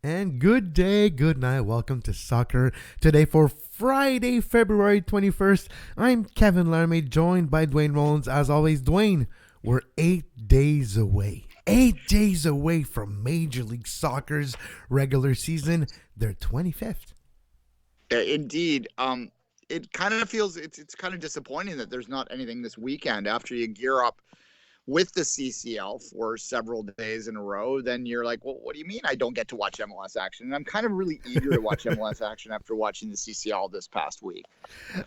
And good day, good night. Welcome to Soccer Today for Friday, February 21st. I'm Kevin Laramee, joined by Duane Rollins. As always, Duane, we're 8 days away. 8 days away from Major League Soccer's regular season, their 25th. Indeed. It kind of feels it's kind of disappointing that there's not anything this weekend after you gear up with the CCL for several days in a row. Then you're like, well, what do you mean I don't get to watch MLS action? And I'm kind of really eager to watch MLS action after watching the CCL this past week.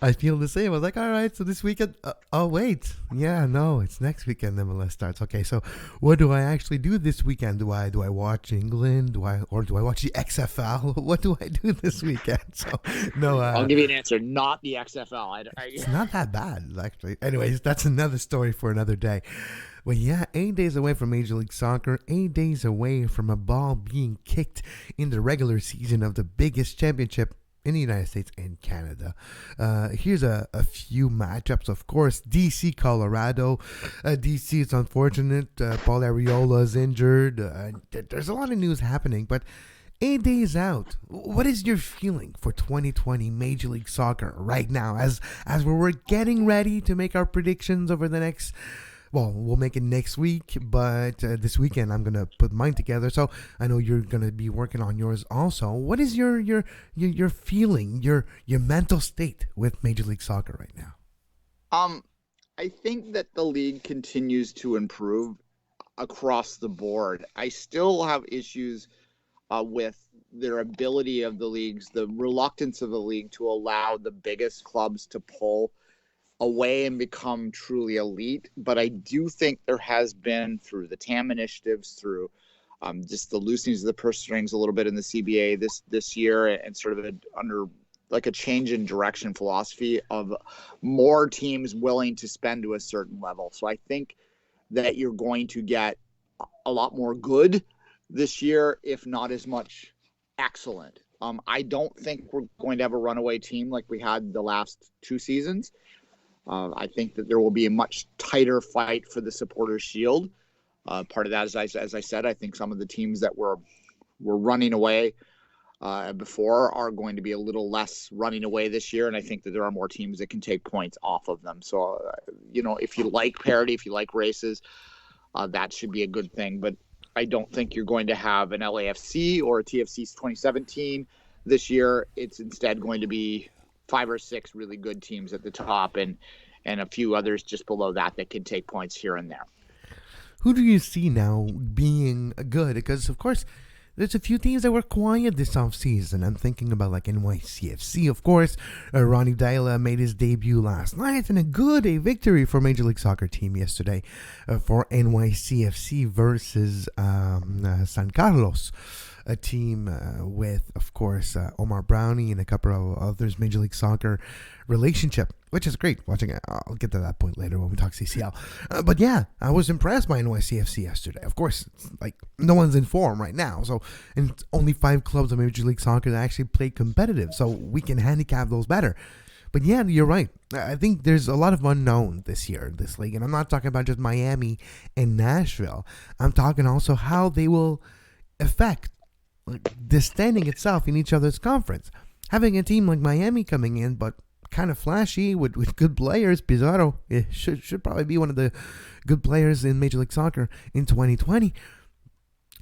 I feel the same. I was like, all right, so this weekend. Oh, wait. Yeah, no, it's next weekend MLS starts. Okay, so what do I actually do this weekend? Do I watch England? Do I watch the XFL? What do I do this weekend? So, no. I'll give you an answer. Not the XFL. It's not that bad, actually. Anyways, that's another story for another day. Well, yeah, 8 days away from Major League Soccer, 8 days away from a ball being kicked in the regular season of the biggest championship in the United States and Canada. Here's a few matchups, of course. DC, Colorado. DC, it's unfortunate. Paul Arriola is injured. There's a lot of news happening, but 8 days out, what is your feeling for 2020 Major League Soccer right now as we're getting ready to make our predictions over the next... Well, we'll make it next week, but this weekend I'm gonna put mine together. So I know you're gonna be working on yours also. What is your feeling, your mental state with Major League Soccer right now? I think that the league continues to improve across the board. I still have issues with their ability of the leagues, the reluctance of the league to allow the biggest clubs to pull away and become truly elite. But I do think there has been, through the TAM initiatives, through just the loosenings of the purse strings a little bit in the CBA this year, and sort of under like a change in direction philosophy of more teams willing to spend to a certain level. So I think that you're going to get a lot more good this year, if not as much excellent. I don't think we're going to have a runaway team like we had the last two seasons. I think that there will be a much tighter fight for the Supporters' Shield. Part of that is, as I said, I think some of the teams that were running away before are going to be a little less running away this year, and I think that there are more teams that can take points off of them. So, if you like parity, if you like races, that should be a good thing. But I don't think you're going to have an LAFC or a TFC's 2017 this year. It's instead going to be 5 or 6 really good teams at the top, and a few others just below that can take points here and there. Who do you see now being good? Because, of course, there's a few teams that were quiet this offseason. I'm thinking about like NYCFC, of course. Ronnie Deila made his debut last night, and a victory for Major League Soccer team yesterday for NYCFC versus San Carlos. A team with, of course, Omar Brownie and a couple of others, Major League Soccer relationship, which is great watching it. I'll get to that point later when we talk CCL. But yeah, I was impressed by NYCFC yesterday. Of course, it's like no one's in form right now. So, and it's only 5 clubs of Major League Soccer that actually play competitive. So we can handicap those better. But yeah, you're right. I think there's a lot of unknown this year in this league. And I'm not talking about just Miami and Nashville. I'm talking also how they will affect the standing itself in each other's conference. Having a team like Miami coming in, but kind of flashy with good players, Pizarro should probably be one of the good players in Major League Soccer in 2020.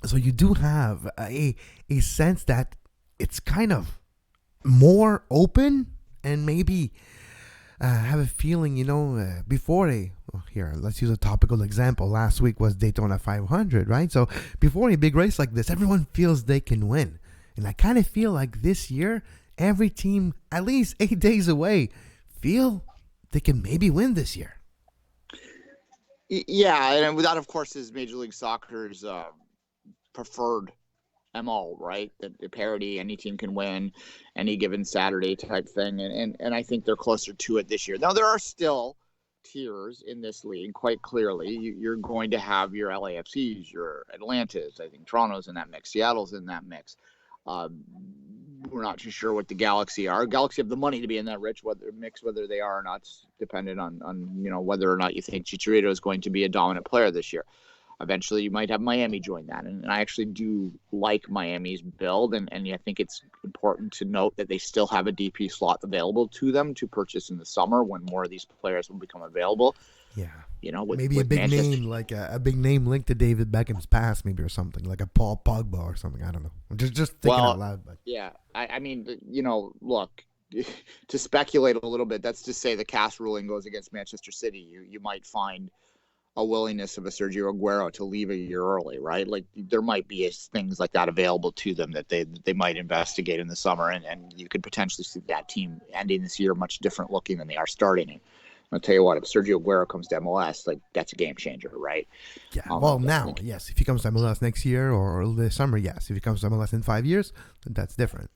So you do have a sense that it's kind of more open, and maybe have a feeling, before here, let's use a topical example. Last week was Daytona 500, right? So before a big race like this, everyone feels they can win. And I kind of feel like this year, every team, at least 8 days away, feel they can maybe win this year. Yeah, and that, of course, is Major League Soccer's preferred MO, right? The parity, any team can win any given Saturday type thing. And I think they're closer to it this year. Now, there are still tiers in this league, quite clearly. You're going to have your LAFCs, your Atlantas. I think Toronto's in that mix. Seattle's in that mix. We're not too sure what the Galaxy are. Galaxy have the money to be in that whether they are or not, dependent on whether or not you think Chicharito is going to be a dominant player this year. Eventually, you might have Miami join that. And I actually do like Miami's build. And I think it's important to note that they still have a DP slot available to them to purchase in the summer when more of these players will become available. Yeah. With a big Manchester. name, like a big name linked to David Beckham's past, maybe, or something, like a Paul Pogba or something. I don't know. I'm just thinking out loud. But yeah, I mean, look, to speculate a little bit, that's to say the CAS ruling goes against Manchester City. You might find a willingness of a Sergio Aguero to leave a year early, right? Like there might be things like that available to them that they might investigate in the summer, and you could potentially see that team ending this year much different looking than they are starting. And I'll tell you what, if Sergio Aguero comes to MLS, like that's a game changer, right? Yeah. Well, now, yes. If he comes to MLS next year or this summer, yes. If he comes to MLS in 5 years, then that's different.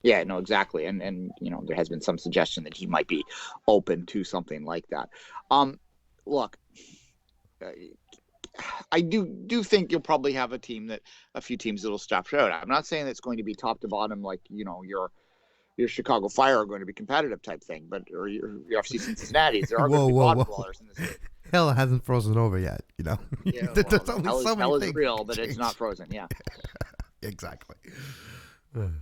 Yeah, no, exactly. And there has been some suggestion that he might be open to something like that. Look, I do think you'll probably have a few teams that'll stop short. I'm not saying it's going to be top to bottom like your Chicago Fire are going to be competitive type thing, but or your FC Cincinnati's. There are going to be bottom dwellers in this league. Hell hasn't frozen over yet, Yeah, There's only so many hell things is real, but it's not frozen. Yeah, exactly. I'm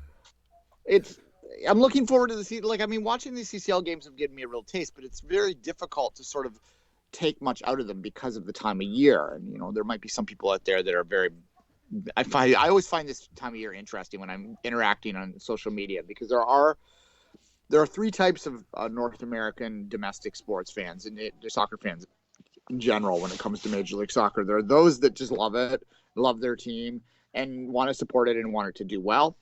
looking forward to the season. Like, I mean, watching these CCL games have given me a real taste, but it's very difficult to sort of take much out of them because of the time of year. And there might be some people out there that are very. I always find this time of year interesting when I'm interacting on social media, because there are three types of North American domestic sports fans and soccer fans in general when it comes to Major League Soccer. There are those that just love it, love their team, and want to support it and want it to do well.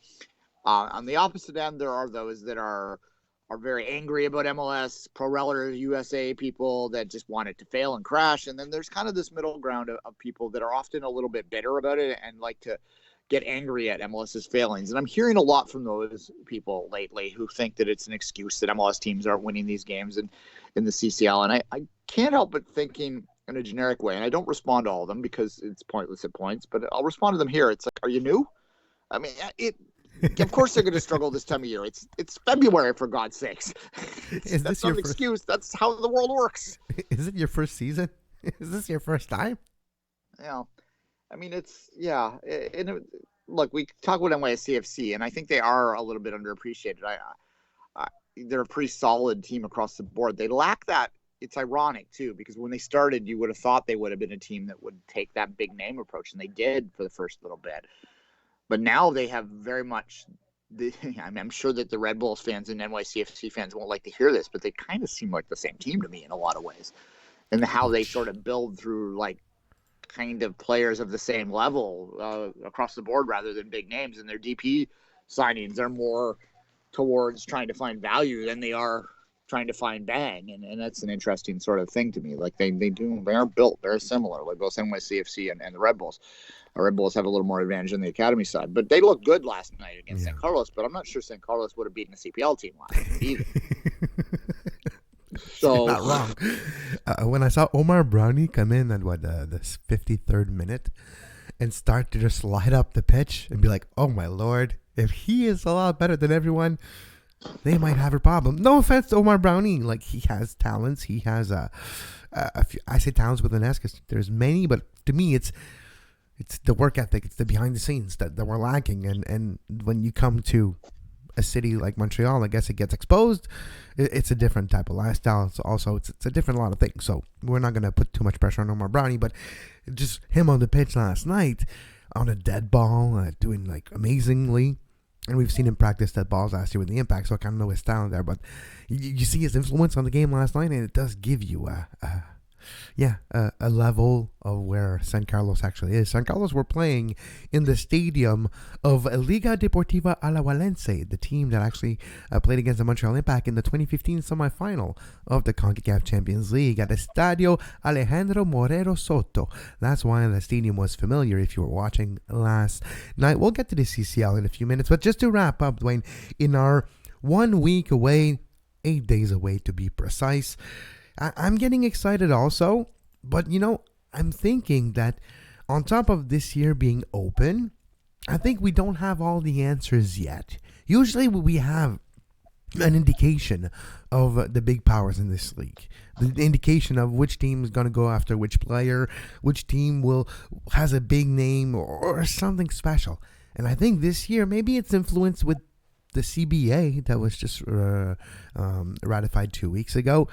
On the opposite end, there are those that are very angry about MLS, pro-relative USA people that just want it to fail and crash. And then there's kind of this middle ground of people that are often a little bit bitter about it and like to get angry at MLS's failings. And I'm hearing a lot from those people lately who think that it's an excuse that MLS teams aren't winning these games in the CCL. And I can't help but thinking in a generic way, and I don't respond to all of them because it's pointless at points, but I'll respond to them here. It's like, are you new? I mean, of course they're going to struggle this time of year. It's February, for God's sakes. That's not an excuse. That's how the world works. Is it your first season? Is this your first time? Yeah. I mean, look, we talk about NYCFC, and I think they are a little bit underappreciated. They're a pretty solid team across the board. They lack that. It's ironic, too, because when they started, you would have thought they would have been a team that would take that big name approach, and they did for the first little bit. But now they have very much I'm sure that the Red Bulls fans and NYCFC fans won't like to hear this, but they kind of seem like the same team to me in a lot of ways. And how they sort of build through, like, kind of players of the same level across the board rather than big names. And their DP signings are more towards trying to find value than they are trying to find bang. And that's an interesting sort of thing to me. Like, they are built very similar, like both NYCFC and the Red Bulls. Our Red Bulls have a little more advantage on the academy side, but they looked good last night against San Carlos. But I'm not sure San Carlos would have beaten a CPL team last night either. So you're not wrong. When I saw Omar Brownie come in at the 53rd minute and start to just light up the pitch and be like, "Oh my lord, if he is a lot better than everyone, they might have a problem." No offense to Omar Brownie, like he has talents. He has a few, I say talents with an S because there's many, but to me it's the work ethic, it's the behind the scenes that we're lacking. And when you come to a city like Montreal, I guess it gets exposed. It's a different type of lifestyle. It's a different lot of things. So we're not going to put too much pressure on Omar Brownie, but just him on the pitch last night on a dead ball, doing like amazingly. And we've seen him practice dead balls last year with the Impact, so I kind of know his talent there. But you see his influence on the game last night, and it does give you a level of where San Carlos actually is. San Carlos were playing in the stadium of Liga Deportiva Alajuelense, the team that actually played against the Montreal Impact in the 2015 semifinal of the Concacaf Champions League at Estadio Alejandro Morero Soto. That's why the stadium was familiar if you were watching last night. We'll get to the CCL in a few minutes, but just to wrap up, Duane, in our 1 week away, 8 days away to be precise, I'm getting excited also, but I'm thinking that on top of this year being open, I think we don't have all the answers yet. Usually we have an indication of the big powers in this league. The indication of which team is going to go after which player, which team has a big name or something special. And I think this year, maybe it's influenced with the CBA that was just ratified 2 weeks ago.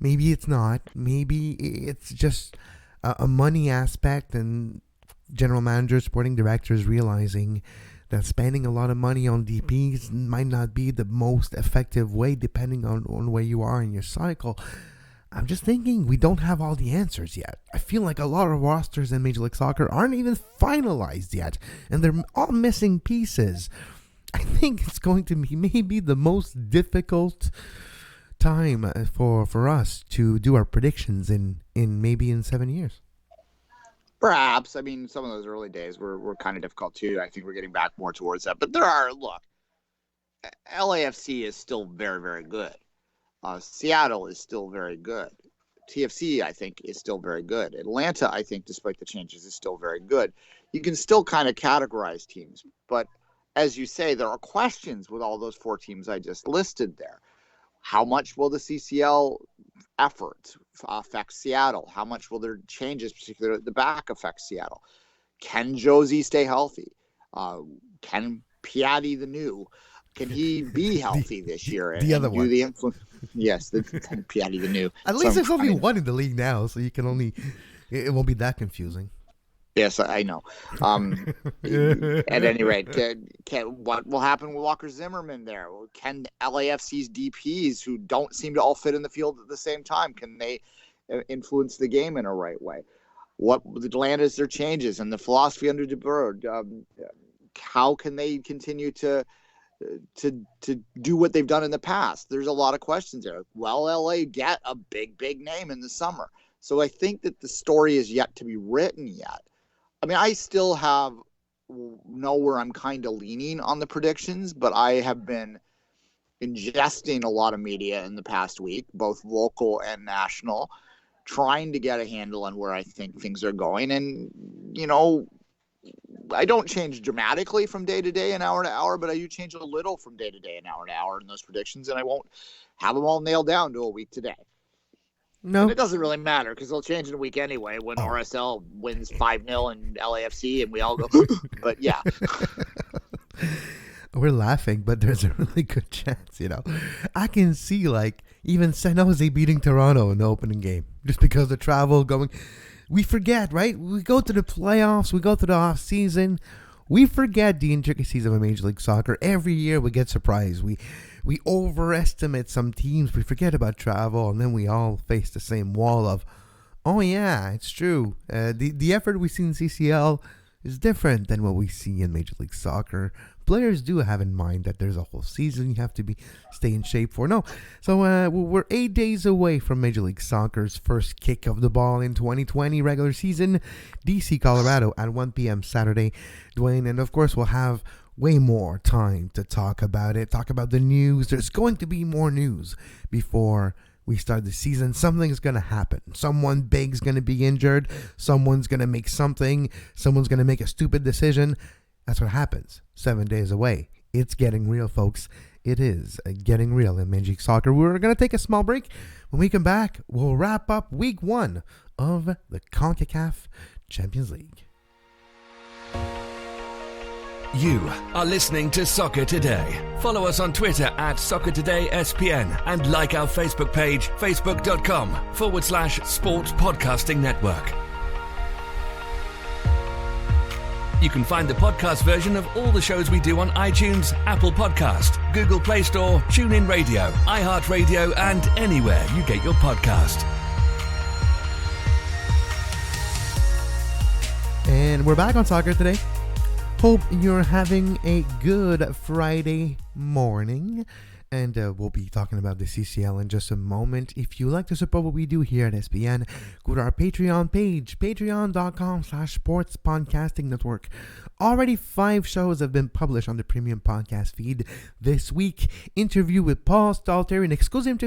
Maybe it's not. Maybe it's just a money aspect and general managers, sporting directors realizing that spending a lot of money on DPs might not be the most effective way depending on where you are in your cycle. I'm just thinking we don't have all the answers yet. I feel like a lot of rosters in Major League Soccer aren't even finalized yet, and they're all missing pieces. I think it's going to be maybe the most difficult time for us to do our predictions in 7 years. Perhaps. I mean, some of those early days were kind of difficult too. I think we're getting back more towards that. But LAFC is still very, very good. Seattle is still very good. TFC, I think, is still very good. Atlanta, I think, despite the changes, is still very good. You can still kind of categorize teams. But as you say, there are questions with all those 4 teams I just listed there. How much will the CCL effort affect Seattle? How much will their changes, particularly at the back, affect Seattle? Can Josie stay healthy? Can Piatti the new? Can he be healthy this year? The other one. Yes, Piatti the new. At least there's only one in the league now, so you can only. It won't be that confusing. Yes, I know. At any rate, what will happen with Walker Zimmerman there? Can LAFC's DPs, who don't seem to all fit in the field at the same time, can they influence the game in a right way? What land is their changes and the philosophy under De Boer? How can they continue to do what they've done in the past? There's a lot of questions there. Will LA get a big name in the summer? So I think that the story is yet to be written yet. I mean, I still know where I'm kind of leaning on the predictions, but I have been ingesting a lot of media in the past week, both local and national, trying to get a handle on where I think things are going. And, I don't change dramatically from day to day and hour to hour, but I do change a little from day to day and hour to hour in those predictions, and I won't have them all nailed down to a week today. No, and it doesn't really matter because they'll change in a week anyway when RSL wins 5-0 and LAFC and we all go, but yeah. We're laughing, but there's a really good chance, I can see even San Jose beating Toronto in the opening game just because the travel going. We forget, right? We go to the playoffs, we go to the off season. We forget the intricacies of a Major League Soccer. Every year we get surprised. We overestimate some teams. We forget about travel, and then we all face the same wall of, oh yeah, it's true. The effort we see in CCL is different than what we see in Major League Soccer. Players do have in mind that there's a whole season you have to stay in shape for. No, so we're 8 days away from Major League Soccer's first kick of the ball in 2020 regular season. DC, Colorado at 1 p.m. Saturday. Duane, and of course we'll have way more time to talk about it, talk about the news. There's going to be more news before we start the season. Something's going to happen. Someone big's going to be injured. Someone's going to make something. Someone's going to make a stupid decision. That's what happens 7 days away. It's getting real, folks. It is getting real in Major League Soccer. We're going to take a small break. When we come back, we'll wrap up week 1 of the Concacaf Champions League. You are listening to Soccer Today. Follow us on Twitter at Soccer Today SPN and like our Facebook page, facebook.com/Sports Podcasting Network. You can find the podcast version of all the shows we do on iTunes, Apple Podcast, Google Play Store, TuneIn Radio, iHeartRadio, and anywhere you get your podcast. And we're back on Soccer Today. Hope you're having a good Friday morning. And we'll be talking about the CCL in just a moment. If you like to support what we do here at SPN, go to our Patreon page, patreon.com/Sports Podcasting Network. Already 5 shows have been published on the premium podcast feed this week. Interview with Paul Stalter, an exclusive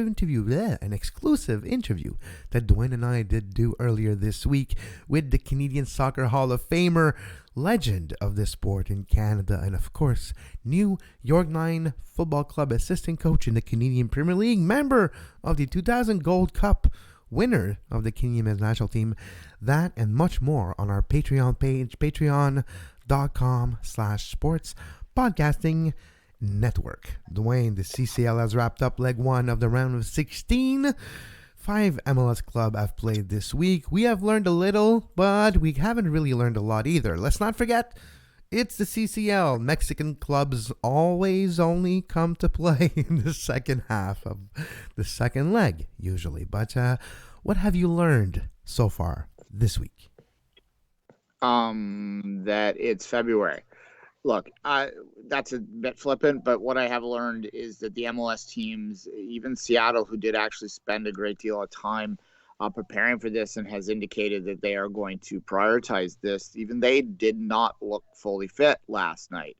interview that Duane and I did do earlier this week with the Canadian Soccer Hall of Famer. legend of this sport in Canada, and of course, New York 9 Football Club assistant coach in the Canadian Premier League, member of the 2000 Gold Cup, winner of the Canadian men's national team. That and much more on our Patreon page, patreon.com/sports podcasting network. Duane, the CCL has wrapped up leg 1 of the round of 16. 5 MLS clubs have played this week. We have learned a little, but we haven't really learned a lot either. Let's not forget, it's the CCL. Mexican clubs always only come to play in the second half of the second leg, usually. But what have you learned so far this week? That it's February. Look, that's a bit flippant, but what I have learned is that the MLS teams, even Seattle, who did actually spend a great deal of time preparing for this and has indicated that they are going to prioritize this, even they did not look fully fit last night.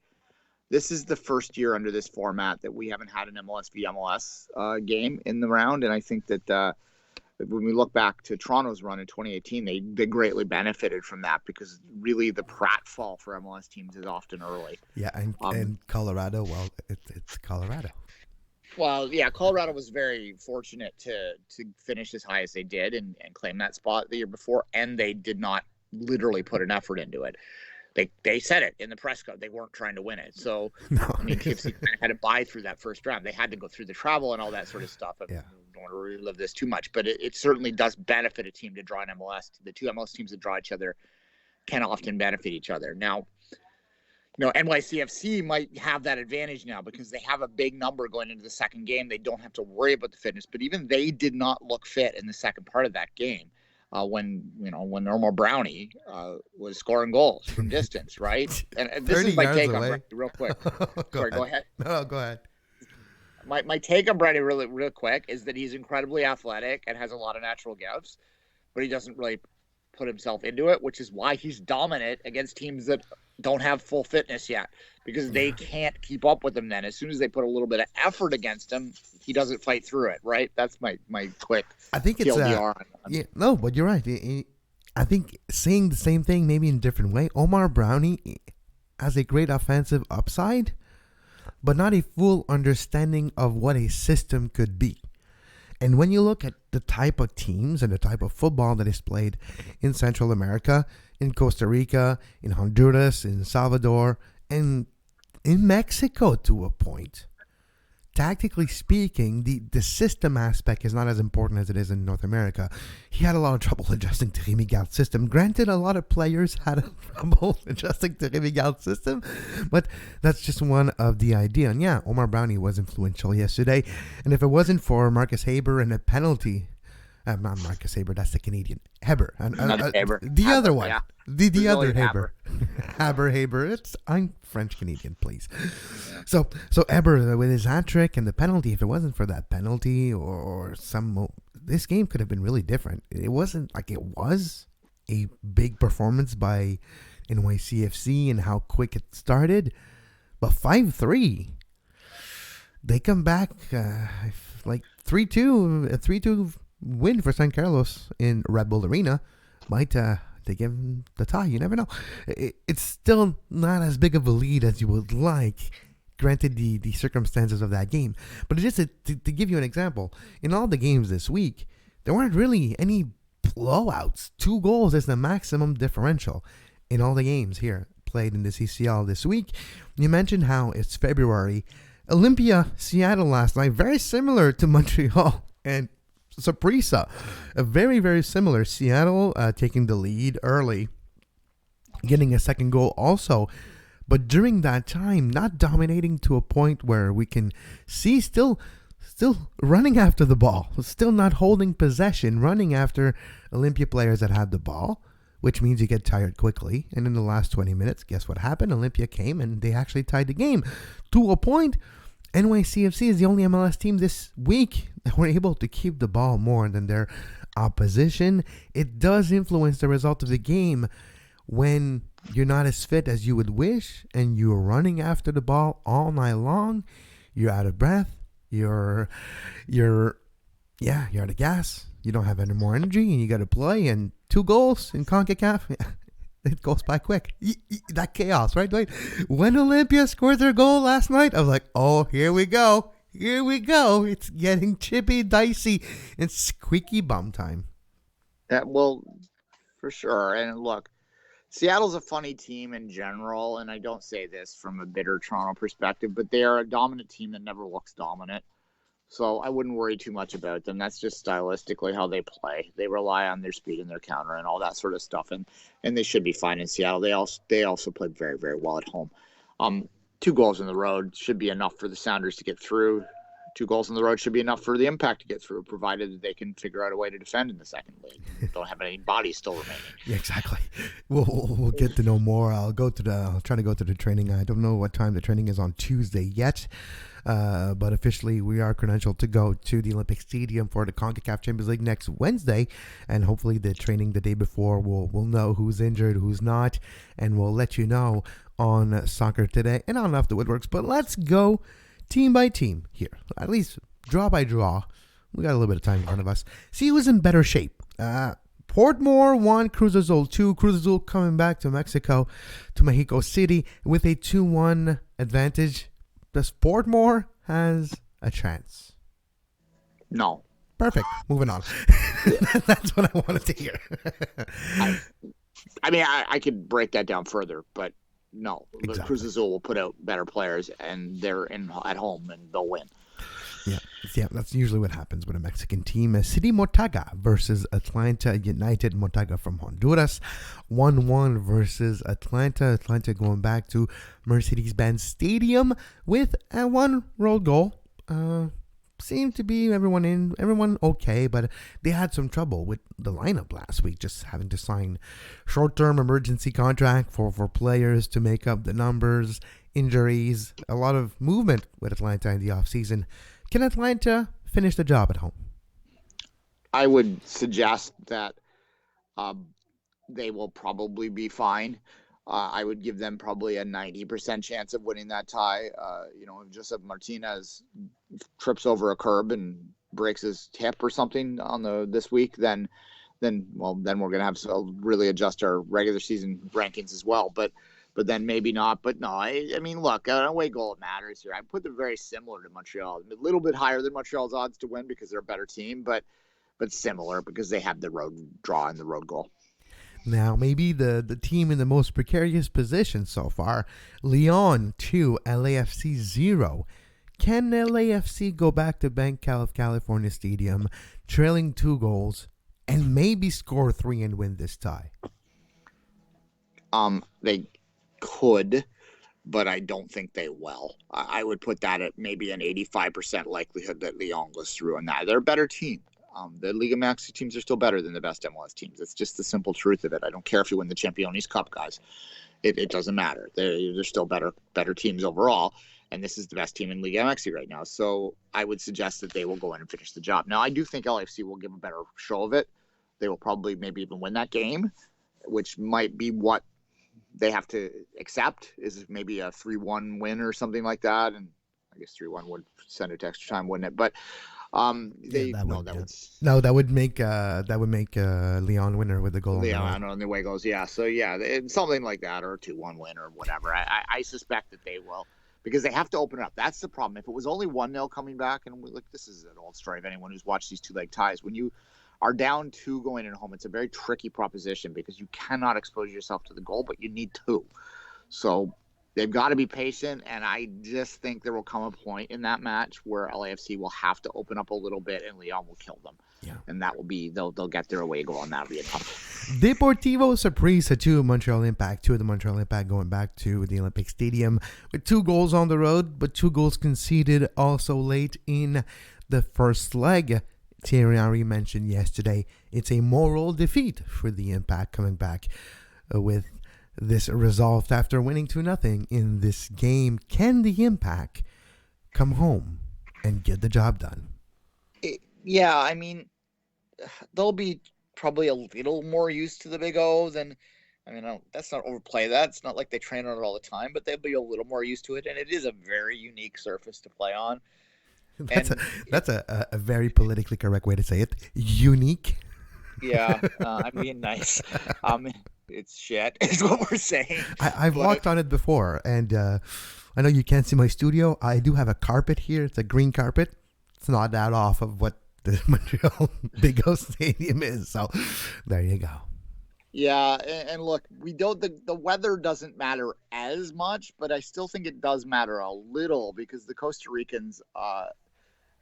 This is the first year under this format that we haven't had an MLS v MLS game in the round, and I think that when we look back to Toronto's run in 2018, they greatly benefited from that, because really the pratfall for MLS teams is often early. Yeah, and Colorado, well, it's Colorado. Well, yeah, Colorado was very fortunate to finish as high as they did and claim that spot the year before, and they did not literally put an effort into it. They said it in the press code. They weren't trying to win it. So, no. I mean, KFC kind of had to buy through that first round. They had to go through the travel and all that sort of stuff. I don't want to relive this too much, but it certainly does benefit a team to draw an MLS. The two MLS teams that draw each other can often benefit each other. Now, NYCFC might have that advantage now because they have a big number going into the second game. They don't have to worry about the fitness, but even they did not look fit in the second part of that game. When Normal Brownie was scoring goals from distance, right? And this is my take on Brady real quick. Sorry, go ahead. No, go ahead. My take on Brady real quick is that he's incredibly athletic and has a lot of natural gifts, but he doesn't really put himself into it, which is why he's dominant against teams that don't have full fitness yet, because they can't keep up with him then. As soon as they put a little bit of effort against him, he doesn't fight through it, right? That's my quick I think it's no, but you're right. I think saying the same thing maybe in a different way. Omar Brownie has a great offensive upside, but not a full understanding of what a system could be. And when you look at the type of teams and the type of football that is played in Central America, in Costa Rica, in Honduras, in Salvador, and in Mexico to a point, tactically speaking, the system aspect is not as important as it is in North America. He had a lot of trouble adjusting to Rémi Garde's system. Granted, a lot of players had trouble adjusting to Rémi Garde's system, but that's just one of the idea. And yeah, Omar Brownie was influential yesterday. And if it wasn't for Marcus Haber and a penalty, not Marcus Haber, that's the Canadian. Haber. Haber. The Haber, other one. Yeah. The other Haber. Haber. I'm French Canadian, please. So Haber with his hat trick and the penalty, if it wasn't for that penalty or this game could have been really different. It wasn't like it was a big performance by NYCFC and how quick it started. But 5-3, they come back like 3-2, a 3-2 win for San Carlos in Red Bull Arena. Might they give him the tie? You never know. It's still not as big of a lead as you would like, granted the circumstances of that game. But just to give you an example, in all the games this week, there weren't really any blowouts. 2 goals is the maximum differential in all the games here played in the CCL this week. You mentioned how it's February. Olympia, Seattle last night, very similar to Montreal and Saprissa, a very, very similar. Seattle taking the lead early, getting a second goal also, but during that time not dominating to a point where we can see still running after the ball, still not holding possession, running after Olympia players that had the ball, which means you get tired quickly. And in the last 20 minutes, guess what happened? Olympia came and they actually tied the game to a point. NYCFC is the only MLS team this week that were able to keep the ball more than their opposition. It does influence the result of the game when you're not as fit as you would wish and you're running after the ball all night long. You're out of breath. You're out of gas. You don't have any more energy and you got to play. And 2 goals in Concacaf. It goes by quick. That chaos, right, Duane? When Olympia scored their goal last night, I was like, oh, here we go. Here we go. It's getting chippy, dicey, and squeaky bum time. Well, for sure. And look, Seattle's a funny team in general, and I don't say this from a bitter Toronto perspective, but they are a dominant team that never looks dominant. So I wouldn't worry too much about them. That's just stylistically how they play. They rely on their speed and their counter and all that sort of stuff, and they should be fine in Seattle. They also played very, very well at home. 2 goals on the road should be enough for the Sounders to get through. 2 goals on the road should be enough for the Impact to get through, provided that they can figure out a way to defend in the second league. Don't have any bodies still remaining. Yeah, exactly. We'll get to know more. I'll try to go to the training. I don't know what time the training is on Tuesday yet. But officially, we are credentialed to go to the Olympic Stadium for the Concacaf Champions League next Wednesday, and hopefully the training the day before we'll know who's injured, who's not, and we'll let you know on Soccer Today and on Off the Woodworks. But let's go team by team here, at least draw by draw. We got a little bit of time in front of us. See who's in better shape. Portmore 1, Cruz Azul 2. Cruz Azul coming back to Mexico City with a 2-1 advantage. Does Portmore has a chance? No. Perfect. Moving on. That's what I wanted to hear. I mean, I could break that down further, but no. Exactly. Cruz Azul will put out better players, and they're at home, and they'll win. Yeah, that's usually what happens with a Mexican team. City Motaga versus Atlanta United. Motaga from Honduras. 1-1 versus Atlanta. Atlanta going back to Mercedes-Benz Stadium with a 1 road goal. Seemed to be everyone okay, but they had some trouble with the lineup last week, just having to sign short-term emergency contract for players to make up the numbers, injuries, a lot of movement with Atlanta in the offseason. Can Atlanta finish the job at home? I would suggest that they will probably be fine. I would give them probably a 90% chance of winning that tie. If Josep Martinez trips over a curb and breaks his hip or something on this week, then we're going to have to really adjust our regular season rankings as well. But then maybe not. But no, I mean, look, an away goal matters here. I put them very similar to Montreal, a little bit higher than Montreal's odds to win because they're a better team, but similar because they have the road draw and the road goal. Now, maybe the team in the most precarious position so far, Lyon 2, LAFC 0. Can LAFC go back to Bank of California Stadium, trailing 2 goals, and maybe score 3 and win this tie? They could, but I don't think they will. I would put that at maybe an 85% likelihood that Lyon goes through on that. They're a better team. The Liga MX teams are still better than the best MLS teams. It's just the simple truth of it. I don't care if you win the Champions Cup, guys. It doesn't matter. They're still better teams overall, and this is the best team in Liga MX right now. So I would suggest that they will go in and finish the job. Now, I do think LAFC will give a better show of it. They will probably maybe even win that game, which might be what they have to accept, is maybe a 3-1 win or something like that. And I guess 3-1 would send it to extra time, wouldn't it? But that would make Lyon winner with the goal. Yeah, I know, and the way it goes. Yeah, so something like that, or a 2-1 win or whatever. I suspect that they will, because they have to open it up. That's the problem. If it was only 1-0 coming back, and this is an old story of anyone who's watched these 2-leg ties. When you are down 2 going in home, it's a very tricky proposition because you cannot expose yourself to the goal, but you need 2. So they've got to be patient, and I just think there will come a point in that match where LAFC will have to open up a little bit, and Lyon will kill them. Yeah, and that will be they'll get their away goal, and that'll be a tough. Deportivo Saprissa 2, Montreal Impact 2. The Montreal Impact going back to the Olympic Stadium with 2 goals on the road, but 2 goals conceded also late in the first leg. Thierry Henry mentioned yesterday it's a moral defeat for the Impact coming back with this result after winning 2-0 in this game. Can the Impact come home and get the job done? Yeah, I mean, they'll be probably a little more used to the Big O than, that's not overplay that. It's not like they train on it all the time, but they'll be a little more used to it, and it is a very unique surface to play on. That's a very politically correct way to say it. Unique. Yeah, I'm being nice. it's shit, is what we're saying. I've walked on it before, and I know you can't see my studio. I do have a carpet here. It's a green carpet. It's not that off of what the Montreal Big O Stadium is. So there you go. Yeah, and look, we don't. The weather doesn't matter as much, but I still think it does matter a little because the Costa Ricans,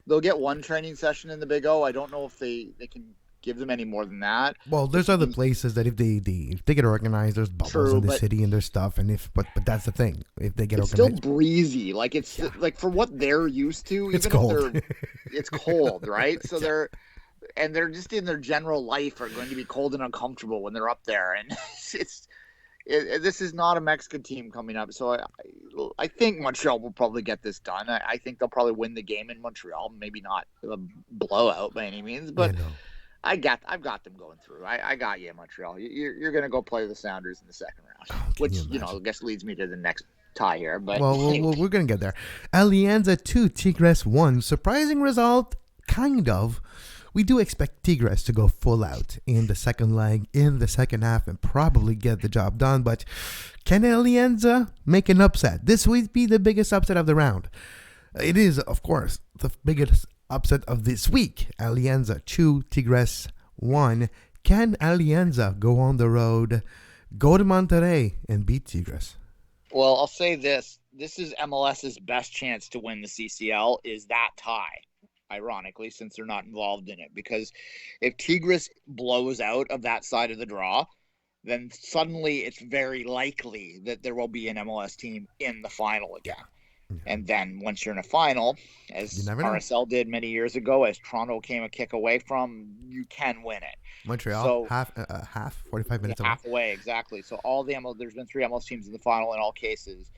they'll get one training session in the Big O. I don't know if they can give them any more than that. Well, there's other places that if they get organized, there's bubbles in the city and there's stuff, and but that's the thing. If they get it's organized, still breezy. Like it's like for what they're used to. It's even cold. If it's cold, right? So they're just in their general life are going to be cold and uncomfortable when they're up there, and this is not a Mexican team coming up. So I think Montreal will probably get this done. I think they'll probably win the game in Montreal. Maybe not a blowout by any means, but. Yeah, no. I've got them going through. I got you in Montreal. You're going to go play the Sounders in the second round, which I guess leads me to the next tie here. But we're going to get there. Alianza 2, Tigres 1. Surprising result, kind of. We do expect Tigres to go full out in the second leg, in the second half, and probably get the job done. But can Alianza make an upset? This would be the biggest upset of the round. It is, of course, the biggest upset of this week. Alianza 2, Tigres 1. Can Alianza go on the road, go to Monterrey, and beat Tigres? Well, I'll say this. This is MLS's best chance to win the CCL is that tie, ironically, since they're not involved in it. Because if Tigres blows out of that side of the draw, then suddenly it's very likely that there will be an MLS team in the final again. And then once you're in a final, as RSL did many years ago, as Toronto came a kick away from, you can win it. Montreal, half, 45 minutes away. Half away, exactly. So there's been 3 MLS teams in the final in all cases.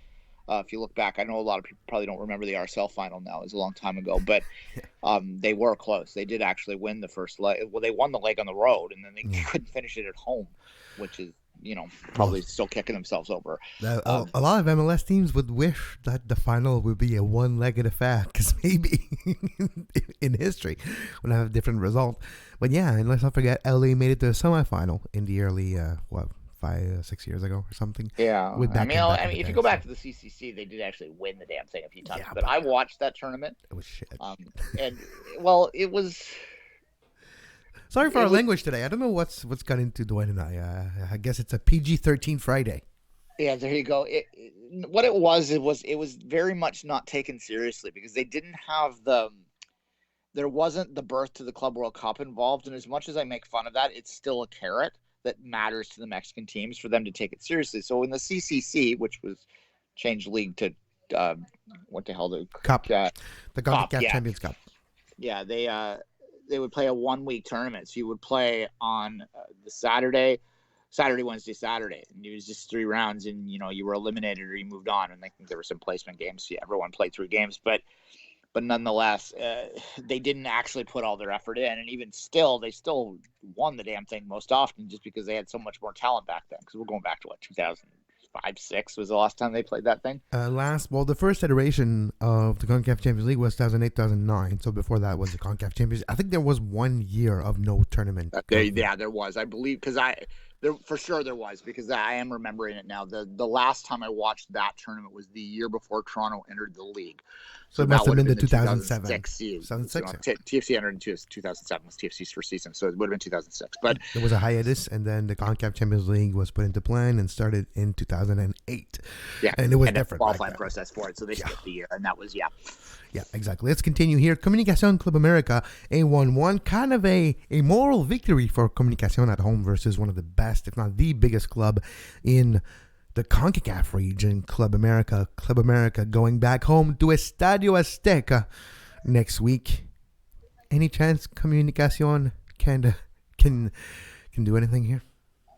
If you look back, I know a lot of people probably don't remember the RSL final now. It was a long time ago, but they were close. They did actually win the first leg. Well, they won the leg on the road, and then they couldn't finish it at home, which is, probably still kicking themselves over. A lot of MLS teams would wish that the final would be a one-legged affair, because maybe in history we'll have a different result. But yeah, and let's not forget, LA made it to the semifinal in the early 5-6 years ago or something. Yeah, if you go back to the CCC, they did actually win the damn thing a few times. Yeah, but I watched that tournament. It was shit. It was. Sorry for our language today. I don't know what's got into Duane and I. I guess it's a PG-13 Friday. Yeah, there you go. What it was very much not taken seriously because they didn't have there wasn't the birth to the Club World Cup involved. And as much as I make fun of that, it's still a carrot that matters to the Mexican teams for them to take it seriously. So in the CCC, which was changed league to what the hell, the Cup, the Concacaf Champions Cup. Yeah, they would play a 1-week tournament. So you would play on the Saturday, Wednesday, Saturday. And it was just 3 rounds and, you were eliminated or you moved on. And I think there were some placement games. So everyone played 3 games. But nonetheless, they didn't actually put all their effort in. And even still, they still won the damn thing most often just because they had so much more talent back then. Because we're going back to, 2005-06 was the last time they played that thing? The first iteration of the Concacaf Champions League was 2008-2009. So before that was the Concacaf Champions. I think there was 1 year of no tournament. There was. I believe because for sure there was because I am remembering it now. The last time I watched that tournament was the year before Toronto entered the league. So it must have been the 2007 season. TFC entered in 2007 was TFC's first season, so it would have been 2006. But there was a hiatus, and then the Concacaf Champions League was put into plan and started in 2008. Yeah, and it was different. Qualifying process for it, so they skipped the year, and that was Yeah, exactly. Let's continue here. Comunicación Club America, a 1-1. Kind of a moral victory for Comunicación at home versus one of the best, if not the biggest club in the CONCACAF region, Club America. Club America going back home to Estadio Azteca next week. Any chance Comunicación can do anything here?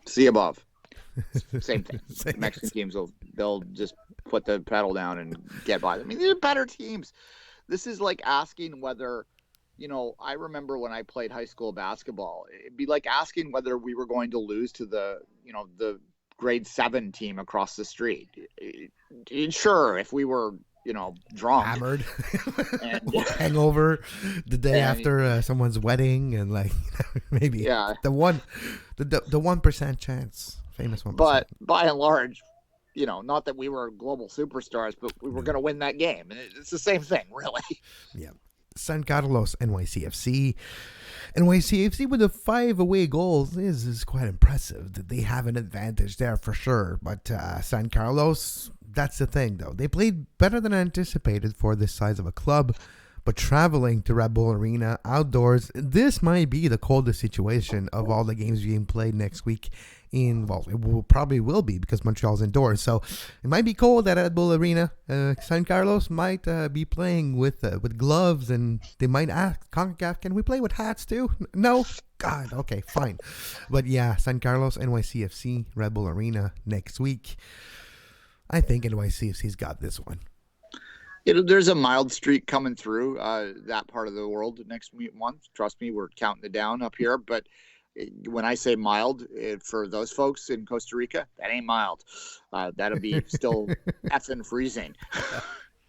See above. Same thing. Mexican teams they'll just put the pedal down and get by them. I mean, these are better teams. This is like asking whether, I remember when I played high school basketball, it'd be like asking whether we were going to lose to the grade 7 team across the street. Sure, if we were, drunk, hammered, and hangover the day after someone's wedding, and maybe the 1% chance. Famous 1%. But by and large, not that we were global superstars, but we were going to win that game. And it's the same thing, really. Yeah. San Carlos, NYCFC. NYCFC with the 5 away goals is quite impressive. They have an advantage there for sure. But San Carlos, that's the thing, though. They played better than anticipated for this size of a club. But traveling to Red Bull Arena outdoors, this might be the coldest situation of all the games being played next week. Probably will be because Montreal's indoors. So it might be cold at Red Bull Arena. San Carlos might be playing with gloves, and they might ask Concacaf, can we play with hats too? No? God, okay, fine. But yeah, San Carlos, NYCFC, Red Bull Arena next week. I think NYCFC's got this one. There's a mild streak coming through that part of the world next month. Trust me, we're counting it down up here. But when I say mild, for those folks in Costa Rica, that ain't mild. That'll be still effing freezing.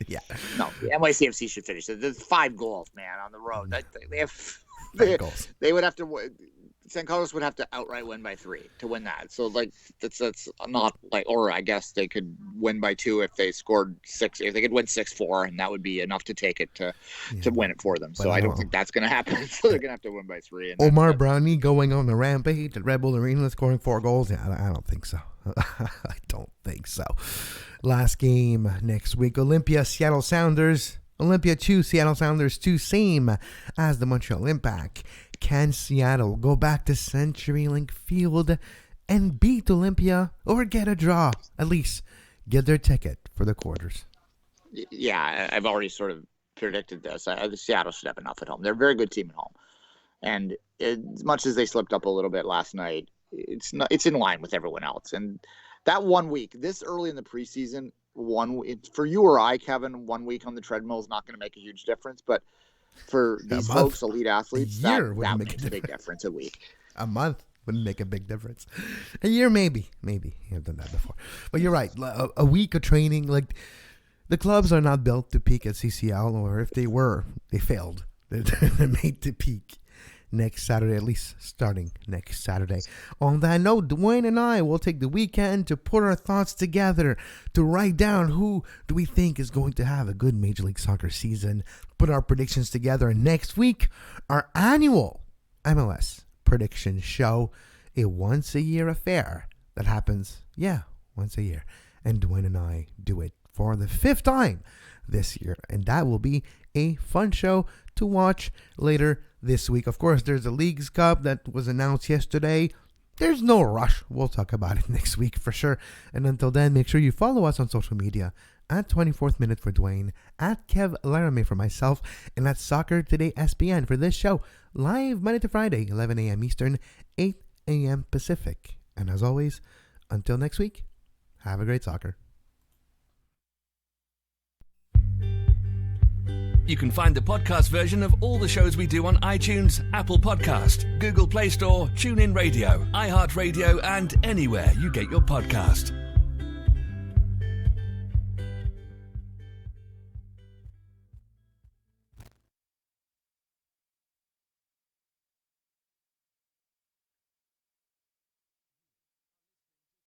Yeah. No, the NYCFC should finish. There's 5 goals, man, on the road. They have 5 goals. They would have to. San Carlos would have to outright win by 3 to win that. So that's not like, or I guess they could win by 2 if they scored 6. If they could win 6-4, and that would be enough to take it to win it for them. But so I don't think that's going to happen. So they're going to have to win by 3. And Omar Brownie going on the rampage at Red Bull Arena, scoring 4 goals. Yeah, I don't think so. I don't think so. Last game next week: Olympia, Seattle Sounders. Olympia 2, Seattle Sounders 2, same as the Montreal Impact. Can Seattle go back to CenturyLink Field and beat Olympia, or get a draw? At least get their ticket for the quarters. Yeah, I've already sort of predicted this. Seattle should have enough at home. They're a very good team at home. And as much as they slipped up a little bit last night, it's in line with everyone else. And that 1 week, this early in the preseason, for you or I, Kevin, 1 week on the treadmill is not going to make a huge difference. But for these folks, elite athletes, that makes a big difference a week. A month wouldn't make a big difference. A year, maybe. I've done that before. But you're right. A week of training, like, the clubs are not built to peak at CCL, or if they were, they failed. They're made to peak next Saturday, at least starting next Saturday. On that note, Duane and I will take the weekend to put our thoughts together, to write down who do we think is going to have a good Major League Soccer season, put our predictions together, and next week, our annual MLS prediction show, a once-a-year affair that happens, once a year. And Duane and I do it for the 5th time this year, and that will be a fun show to watch later this week. Of course, there's a Leagues Cup that was announced yesterday. There's no rush. We'll talk about it next week for sure. And until then, make sure you follow us on social media at 24th Minute for Duane, at Kev Laramee for myself, and at Soccer Today SPN for this show, live Monday to Friday, 11 a.m. Eastern, 8 a.m. Pacific. And as always, until next week, have a great soccer. You can find the podcast version of all the shows we do on iTunes, Apple Podcast, Google Play Store, TuneIn Radio, iHeartRadio, and anywhere you get your podcast.